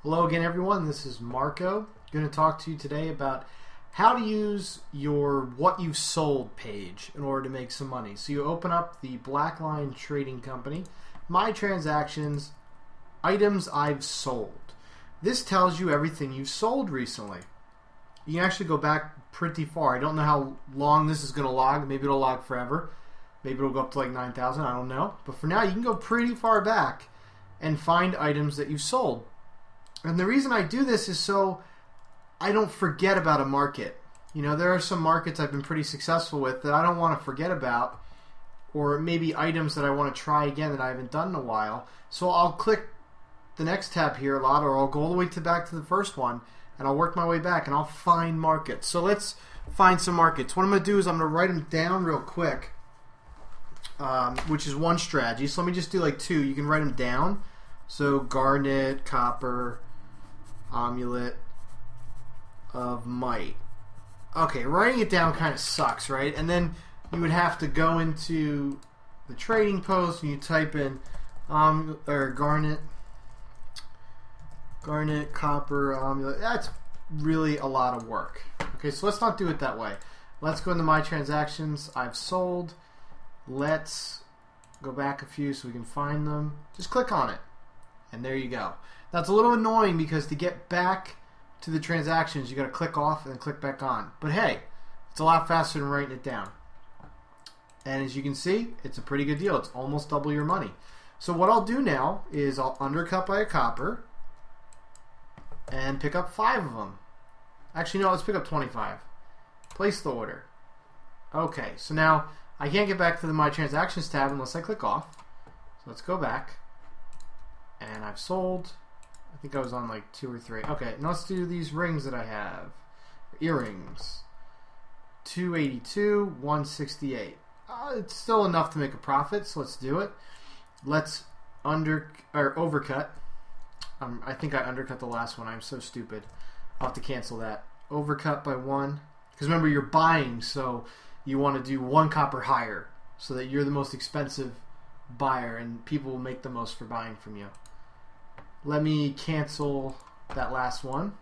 Hello again, everyone. This is Markco. I'm going to talk to you today about how to use your what you've sold page in order to make some money. So you open up the Black Line Trading Company, My Transactions, Items I've Sold. This tells you everything you've sold recently. You can actually go back pretty far. I don't know how long this is going to log. Maybe it'll log forever. Maybe it'll go up to like 9,000. I don't know. But for now, you can go pretty far back and find items that you've sold. And the reason I do this is so I don't forget about a market. You know, there are some markets I've been pretty successful with that I don't want to forget about, or maybe items that I want to try again that I haven't done in a while. So I'll click the next tab here a lot, or I'll go all the way back to the first one, and I'll work my way back, and I'll find markets. So let's find some markets. What I'm going to do is I'm going to write them down real quick, which is one strategy. So let me just do like two. You can write them down. So garnet, copper, amulet of might. Okay, writing it down kind of sucks, right? And then you would have to go into the trading post and you type in garnet, copper, amulet. That's really a lot of work. Okay, so let's not do it that way. Let's go into My Transactions I've Sold. Let's go back a few so we can find them. Just click on it. And there you go. That's a little annoying because to get back to the transactions, you got to click off and then click back on. But hey, it's a lot faster than writing it down. And as you can see, it's a pretty good deal. It's almost double your money. So what I'll do now is I'll undercut by a copper and pick up 5 of them. Actually, no, let's pick up 25. Place the order. Okay, so now I can't get back to the My Transactions tab unless I click off. So let's go back. And I've sold. I think I was on like 2 or 3. Okay, now let's do these rings that I have. Earrings. 282, 168. It's still enough to make a profit, so let's do it. Let's overcut. I think I undercut the last one. I'm so stupid. I'll have to cancel that. Overcut by 1. Because remember, you're buying, so you want to do 1 copper higher so that you're the most expensive buyer and people will make the most for buying from you. Let me cancel that last one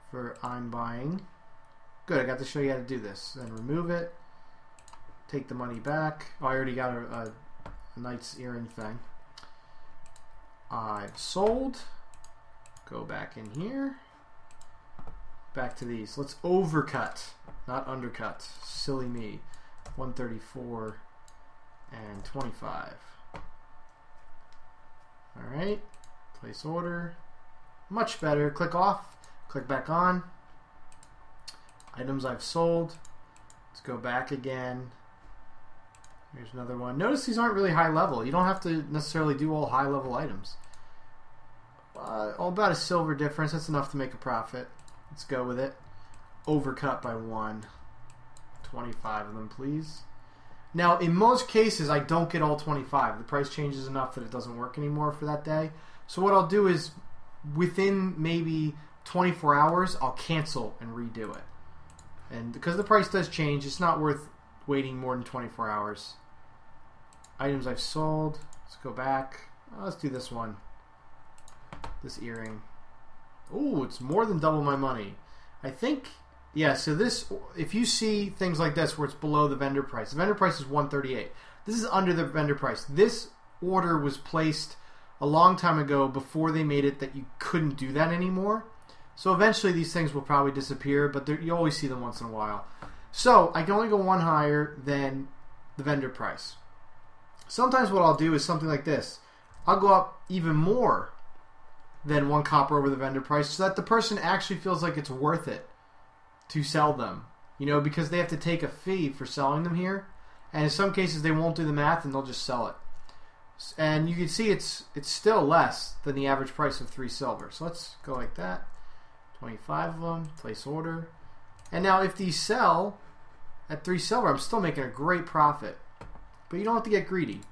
for I'm buying. Good, I got to show you how to do this. Then remove it. Take the money back. Oh, I already got a knight's earring thing. I've sold. Go back in here. Back to these. Let's overcut, not undercut. Silly me. 134 and 25. Alright, place order. Much better. Click off, click back on. Items I've sold. Let's go back again. Here's another one. Notice these aren't really high level. You don't have to necessarily do all high level items. All about a silver difference. That's enough to make a profit. Let's go with it. Overcut by 1. 25 of them, please. Now, in most cases, I don't get all 25. The price changes enough that it doesn't work anymore for that day. So what I'll do is, within maybe 24 hours, I'll cancel and redo it. And because the price does change, it's not worth waiting more than 24 hours. Items I've sold. Let's go back. Let's do this one. This earring. Ooh, it's more than double my money. I think... Yeah, so this, if you see things like this where it's below the vendor price, the vendor price is 138. This is under the vendor price. This order was placed a long time ago before they made it that you couldn't do that anymore. So eventually these things will probably disappear, but you always see them once in a while. So I can only go 1 higher than the vendor price. Sometimes what I'll do is something like this. I'll go up even more than 1 copper over the vendor price so that the person actually feels like it's worth it to sell them, you know, because they have to take a fee for selling them here, and in some cases they won't do the math and they'll just sell it. And you can see it's still less than the average price of 3 silver. So let's go like that. 25 of them, place order. And now if these sell at 3 silver, I'm still making a great profit. But you don't have to get greedy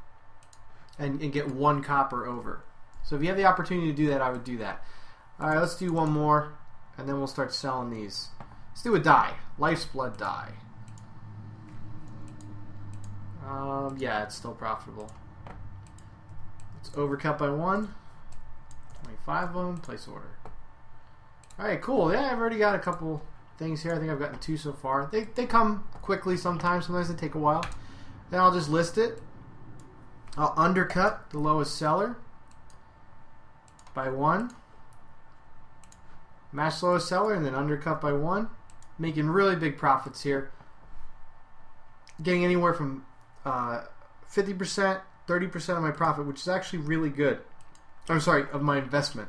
and get 1 copper over. So if you have the opportunity to do that, I would do that. Alright, let's do one more and then we'll start selling these. Let's do a die. Life's Blood die. Yeah, it's still profitable. It's overcut by 1. 5 of them, place order. Alright, cool. Yeah, I've already got a couple things here. I think I've gotten 2 so far. They come quickly sometimes. Sometimes they take a while. Then I'll just list it. I'll undercut the lowest seller by 1. Match lowest seller and then undercut by 1. Making really big profits here. Getting anywhere from 50%, 30% of my profit, which is actually really good. I'm sorry, of my investment,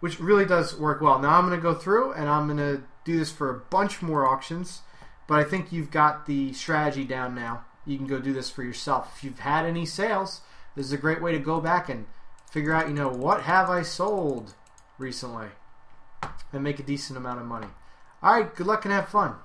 which really does work well. Now I'm going to go through and I'm going to do this for a bunch more auctions, but I think you've got the strategy down now. You can go do this for yourself. If you've had any sales, this is a great way to go back and figure out, what have I sold recently and make a decent amount of money. All right, good luck and have fun.